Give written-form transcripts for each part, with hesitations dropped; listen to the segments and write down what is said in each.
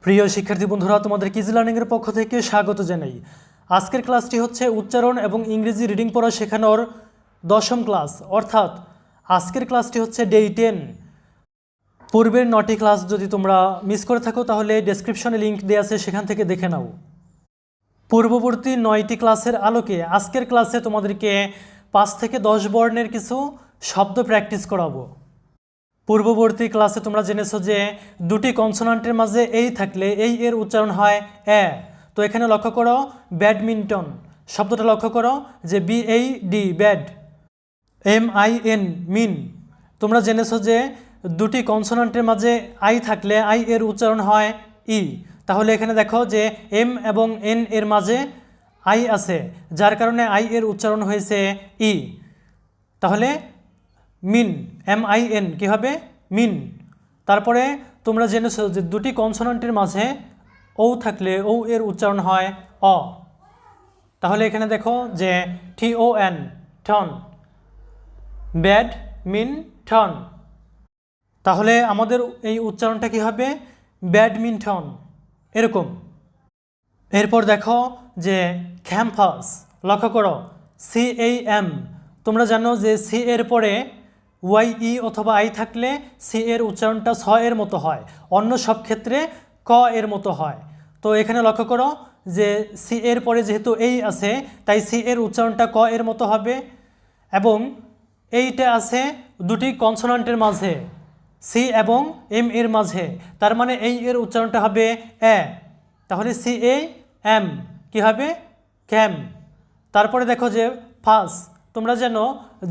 প্রিয় শিক্ষার্থী বন্ধুরা, তোমাদের কিজি লার্নিংয়ের পক্ষ থেকে স্বাগত জানাই। আজকের ক্লাসটি হচ্ছে উচ্চারণ এবং ইংরেজি রিডিং পড়া শেখানোর 10ম ক্লাস, অর্থাৎ আজকের ক্লাসটি হচ্ছে ডে 10। পূর্বের 9টি ক্লাস যদি তোমরা মিস করে থাকো তাহলে ডেসক্রিপশনে লিঙ্ক দেওয়া আছে, সেখান থেকে দেখে নাও। পূর্ববর্তী 9টি ক্লাসের আলোকে আজকের ক্লাসে তোমাদেরকে 5 থেকে 10 বর্ণের কিছু শব্দ প্র্যাকটিস করাবো। পূর্ববর্তী ক্লাসে তোমরা জেনেছো যে দুটি কনসোনান্টের মাঝে এই থাকলে এই এর উচ্চারণ হয় এ। তো এখানে লক্ষ্য করো ব্যাডমিন্টন শব্দটা লক্ষ্য করো যে BAD ব্যাড, MIN মিন। তোমরা জেনেছো যে দুটি কনসোনান্টের মাঝে আই থাকলে আই এর উচ্চারণ হয় ই। তাহলে এখানে দেখো যে M এবং N এর মাঝে আই আছে, যার কারণে আই এর উচ্চারণ হয়েছে ই। তাহলে মিন, MIN কী হবে? মিন। তারপরে তোমরা জেনেছো যে দুটি কনসোনান্টের মাঝে ও থাকলে ও এর উচ্চারণ হয় অ। তাহলে এখানে দেখো যে TON টন, ব্যাড মিন টন। তাহলে আমাদের এই উচ্চারণটা কী হবে? ব্যাডমিন্টন, এরকম। এরপর দেখো যে ক্যাম্পাস, লক্ষ্য করো CAM। তোমরা জানো যে সি এর পরে YE অথবা আই থাকলে সি এর উচ্চারণটা ছ এর মতো হয়, অন্য সব ক্ষেত্রে ক এর মতো হয়। তো এখানে লক্ষ্য করো যে সি এর পরে যেহেতু এই আছে তাই সি এর উচ্চারণটা ক এর মতো হবে, এবং এইটা আছে দুটি কনসোনান্টের মাঝে সি এবং এম এর মাঝে, তার মানে এই এর উচ্চারণটা হবে এ। তাহলে CAM কী হবে? ক্যাম। তারপরে দেখো যে ফাস, তোমরা জানো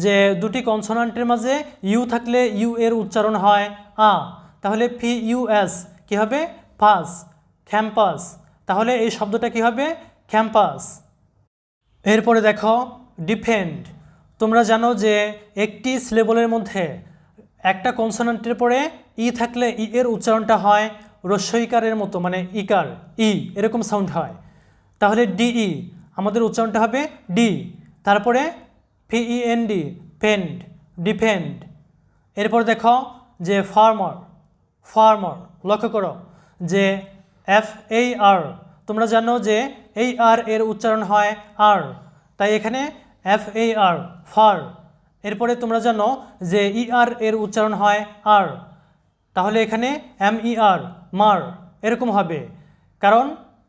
যে দুটি কনসোনান্টের মাঝে ইউ থাকলে ইউ এর উচ্চারণ হয় আ। তাহলে PUS কী হবে? ফাস, ক্যাম্পাস। তাহলে এই শব্দটা কী হবে? ক্যাম্পাস। এরপরে দেখো ডিফেন্ড। তোমরা জানো যে একটি সিলেবলের মধ্যে একটা কনসোনান্টের পরে ই থাকলে ই এর উচ্চারণটা হয় রস্বইকারের মতো, মানে ইকার, ই এরকম সাউন্ড হয়। তাহলে DE আমাদের উচ্চারণটা হবে ডি। তারপরে PEND পেন্ড, ডিফেন্ড। এরপর দেখো যে ফার্মার, ফার্মার, লক্ষ্য করো যে FAR। তোমরা জানো যে এই আর এর উচ্চারণ হয় আর, তাই এখানে FAR ফার। এরপরে তোমরা জানো যে ER এর উচ্চারণ হয় আর, তাহলে এখানে MER মার, এরকম হবে। কারণ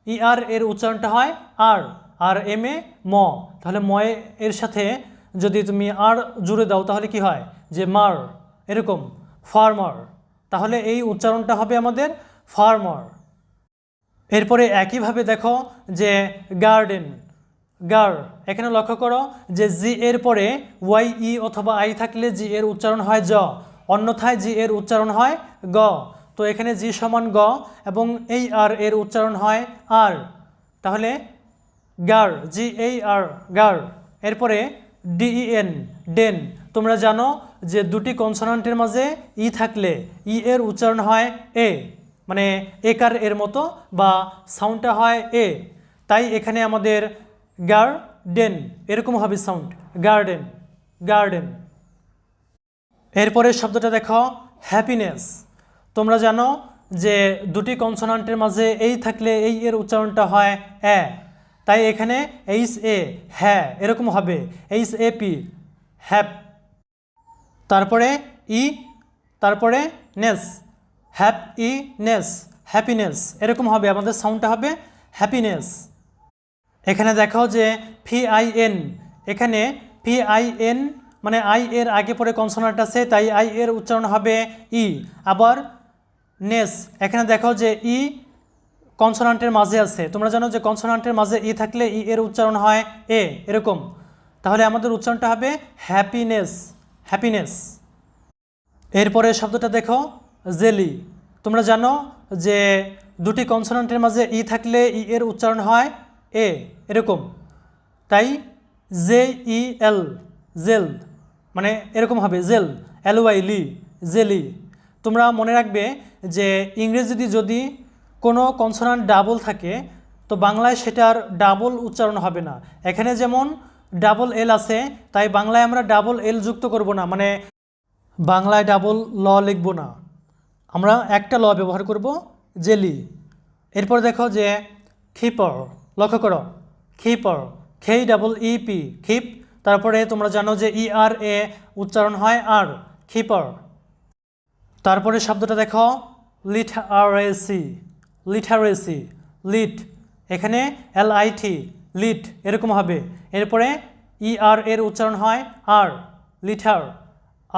ER এর উচ্চারণটা হয় আর, আর MA ম। তাহলে ময় এর সাথে যদি তুমি আর জুড়ে দাও তাহলে কি হয়? যে মার, এরকম ফার্মার। তাহলে এই উচ্চারণটা হবে আমাদের ফার্মার। এরপরে একইভাবে দেখো যে গার্ডেন, গার। এখানে লক্ষ্য করো যে জি এর পরে YE অথবা আই থাকলে জি এর উচ্চারণ হয় জ, অন্যথায় জি এর উচ্চারণ হয় গ। তো এখানে জি সমান গ এবং এই আর এর উচ্চারণ হয় আর, তাহলে গার, GAR গার। এরপরে DEN ডেন। তোমরা জানো যে দুটি কনসোনান্টের মাঝে ই থাকলে ই এর উচ্চারণ হয় এ, মানে একার এর মতো, বা সাউন্ডটা হয় এ। তাই এখানে আমাদের গার্ডেন এরকম হবে সাউন্ড, গার্ডেন, গার্ডেন। এরপরের শব্দটা দেখো হ্যাপিনেস। তোমরা জানো যে দুটি কনসোনান্টের মাঝে এই থাকলে এই এর উচ্চারণটা হয় এ, তাই এখানে HA হ্যাঁ এরকম হবে, HAP হ্যাপ। তারপরে ই, তারপরে নেস, হ্যাপ ই নেস, হ্যাপিনেস, এরকম হবে, আমাদের সাউন্ডটা হবে হ্যাপিনেস। এখানে দেখো যে PIN, এখানে PIN মানে আই এর আগে পরে কনসোনান্ট আছে তাই আই এর উচ্চারণ হবে ই। আবার নেস, এখানে দেখো যে ই কনসোনান্টের মাঝে আছে। তোমরা জানো যে কনসোনান্টের মাঝে ই থাকলে ই এর উচ্চারণ হয় এ, এরকম। তাহলে আমাদের উচ্চারণটা হবে হ্যাপিনেস, হ্যাপিনেস। এরপরে শব্দটা দেখো জেলি। তোমরা জানো যে দুটি কনসোনান্টের মাঝে ই থাকলে ই এর উচ্চারণ হয় এ, এরকম। তাই JEL জেল, মানে এরকম হবে জেল, LY লি, জেলি। তোমরা মনে রাখবে যে ইংরেজিতে যদি কোনো কনসোনান্ট ডাবল থাকে তো বাংলায় সেটার ডাবল উচ্চারণ হবে না। এখানে যেমন ডাবল এল আছে তাই বাংলায় আমরা ডাবল এল যুক্ত করব না, মানে বাংলায় ডাবল ল লিখব না, আমরা একটা ল ব্যবহার করব, জেলি। এরপর দেখো যে খিপর, লক্ষ্য করো খিপর, খেই ডাবল ইপি খিপ, তারপরে তোমরা জানো যে ER উচ্চারণ হয় আর, খিপর। তারপরে শব্দটা দেখো লিটারেসি, লিটারেসি, লিট, এখানে LIT লিট এরকম হবে। এরপরে ER উচ্চারণ হয় আর, লিটার,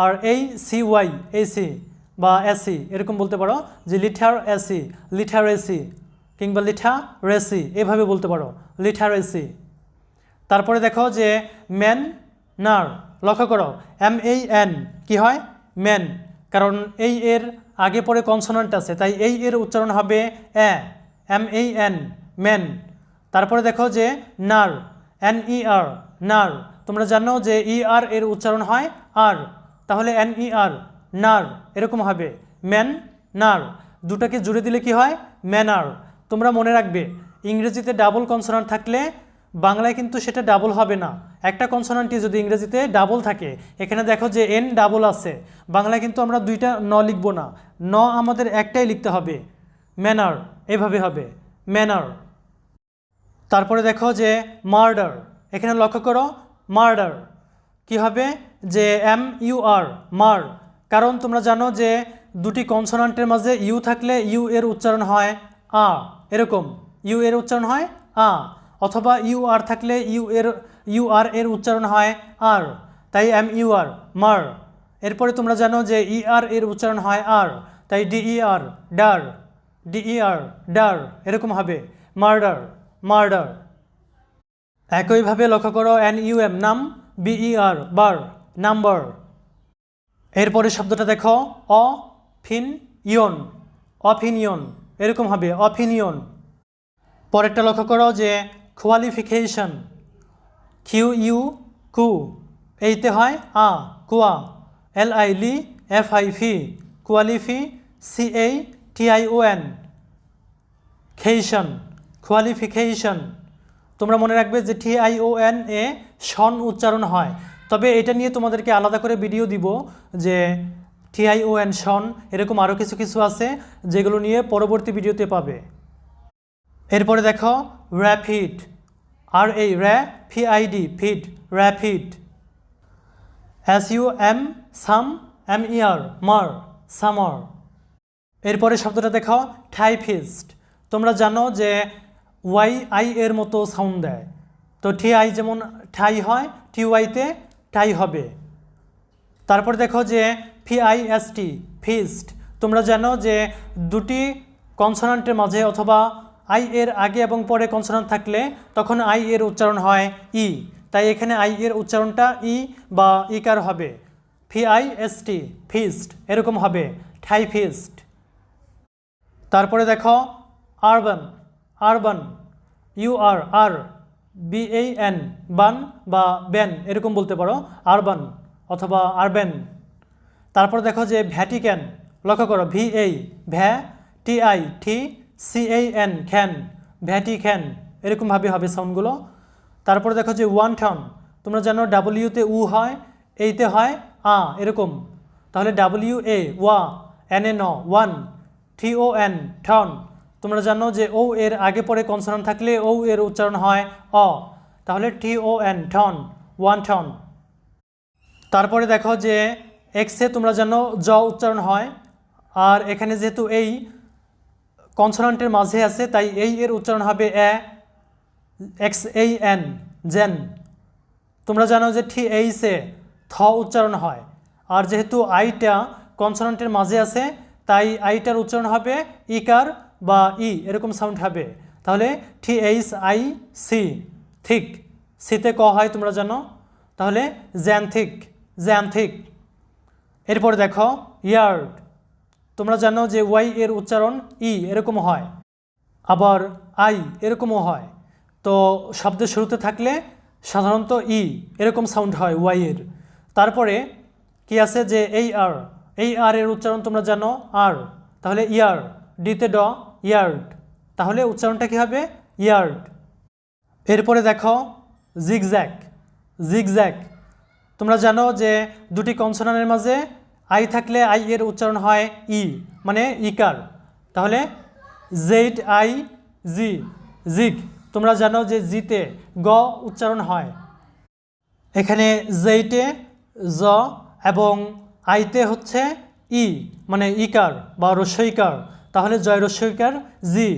আর ACY AC বা SC এরকম বলতে পারো যে লিটারেসি, লিটারেসি কিংবা লিটারেসি এভাবে বলতে পারো, লিটারেসি। তারপরে দেখো যে ম্যান নার, লক্ষ্য করো MAN কি হয় ম্যান, কারণ এই এর আগে পরে কনসোনান্ট আছে তাই এই এর উচ্চারণ হবে MAN ম্যান। তারপরে দেখো যে নার NER নার, তোমরা জানো যে ER উচ্চারণ হয় আর, তাহলে NER নার এরকম হবে ম্যান নার, দুটাকে জুড়ে দিলে কি হয় ম্যানার। তোমরা মনে রাখবে ইংরেজিতে ডাবল কনসোনান্ট থাকলে বাংলায় কিন্তু সেটা ডাবল হবে না। একটা কনসোনান্টই যদি ইংরেজিতে ডাবল থাকে, এখানে দেখো যে N ডাবল আছে, বাংলায় কিন্তু আমরা দুইটা ন লিখব না, ন আমাদের একটাই লিখতে হবে, ম্যানার এভাবে হবে ম্যানার। তারপরে দেখো যে মার্ডার, এখানে লক্ষ্য করো মার্ডার কি হবে যে MUR মার, কারণ তোমরা জানো যে দুটি কনসোনান্টের মাঝে ইউ থাকলে ইউ উচ্চারণ হয় আ, এরকম ইউ উচ্চারণ হয় আ, অথবা UR থাকলে UR উচ্চারণ হয় আর, তাই MUR মার। এরপরে তোমরা জানো যে ER উচ্চারণ হয় আর, তাই DER ডার, DER ডার এরকম হবে মার্ডার, মার্ডার। একইভাবে লক্ষ্য করো NUM নাম, BER বার, নাম্বার। এরপরে শব্দটা দেখো অফিনিয়ন, অপিনিয়ন এরকম হবে অপিনিয়ন। পরেরটা লক্ষ্য করো যে কোয়ালিফিকেশন, QU কু, এইতে হয় আ, কুয়া, LI FIF, কোয়ালিফি CATION, খেইশন, কোয়ালিফিকেশন। তোমরা মনে রাখবে যে TION শন উচ্চারণ হয়, তবে এটা নিয়ে তোমাদেরকে আলাদা করে ভিডিও দিব যে TION শন, এরকম আরও কিছু কিছু আছে যেগুলো নিয়ে পরবর্তী ভিডিওতে পাবে। এরপরে দেখো rapid, RAPID feed, rapid, SUM সাম, MER মার, সামার। এরপরে শব্দটা দেখো টাইপিস্ট, তোমরা জানো যে YI মতো সাউন্ড দেয়, তো TI যেমন ঠাই হয় TYতে টাই হবে। তারপর দেখো যে FIST ফিস্ট, তোমরা জানো যে দুটি কনসোনান্টের মাঝে অথবা I আগে এবং পরে কনসোনান্ট থাকলে তখন I উচ্চারণ হয় ই, তাই এখানে I উচ্চারণটা ই বা ইকার হবে, FIST ফিস্ট এরকম হবে টাইপিস্ট। তারপরে দেখো আরবান, আরবান UR BAN বান বা ব্যান এরকম বলতে পারো, আরবান অথবা আরবেন। তারপর দেখো যে ভ্যাটিক্যান, লক্ষ্য করো VA ভ্যা, TITCAN খ্যান, ভ্যাটিক্যান এরকমভাবে হবে সাউন্ডগুলো। তারপর দেখো যে ওয়ানটন, তোমরা জানো Wতে উ হয়, এইতে হয় আ এরকম, তাহলে WA ওয়া, NN ওয়ান, TON টন, তোমরা জানো যে ও আগে পরে কনসোনান্ট থাকলে ও উচ্চারণ হয় অ, তাহলে TON টন, ওয়ানটন। তারপরে দেখো যে এক্সে তোমরা জানো জ উচ্চারণ হয়, আর এখানে যেহেতু এই কনসোনান্টের মাঝে আছে তাই এই উচ্চারণ হবে XAN জেন। তোমরা জানো যে THে থ উচ্চারণ হয়, আর যেহেতু আইটা কনসোনান্টের মাঝে আছে তাই আইটার উচ্চারণ হবে ইকার বা ই এরকম সাউন্ড হবে, তাহলে THIC থিক, সিতে ক হয় তোমরা জানো, তাহলে জ্যানথিক, জ্যানথিক। এরপর দেখো ইয়ার্ড, তোমরা জানো যে ওয়াই উচ্চারণ ই এরকম হয়, আবার আই এরকমও হয়, তো শব্দের শুরুতে থাকলে সাধারণত ই এরকম সাউন্ড হয় ওয়াই তারপরে কি আছে যে এই আর উচ্চারণ তোমরা জানো আর, তাহলে ইয়ার, ডিতে ড ইয়ার্ড, তাহলে উচ্চারণটা কি হবে ইয়ার্ড। এরপরে দেখো জিগজ্যাগ, জিগজ্যাগ, তোমরা জানো যে দুটি কনসোনান্টের মাঝে আই থাকলে আই উচ্চারণ হয় ই মানে ইকার, তাহলে ZIG জি, জিগ। তোমরা জানো যে জিতে গ উচ্চারণ হয়। এখানে জেইটে জ এবং আইতে হচ্ছে ই, মানে ইকার বা রস্বইকার, তাহলে জয় রস্বইকার জি,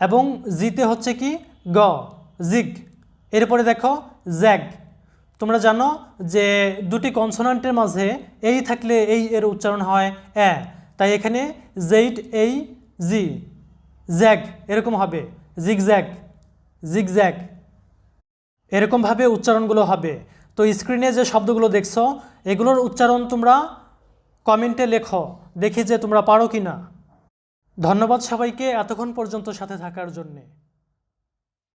এবং জিতে হচ্ছে কি গ, জিগ। এরপরে দেখো জ্যাগ। তোমরা জানো যে দুটি কনসোনান্টের মাঝে এই থাকলে এই এর উচ্চারণ হয় এ, তাই এখানে জেইট এই জি, জ্যাগ এরকম হবে, জিগ জ্যাগ, জিগ জ্যাগ, এরকমভাবে উচ্চারণগুলো হবে। তো স্ক্রিনে যে শব্দগুলো দেখছো এগুলোর উচ্চারণ তোমরা কমেন্টে লেখো, দেখি যে তোমরা পারো কি না। ধন্যবাদ সবাইকে এতক্ষণ পর্যন্ত সাথে থাকার জন্যে।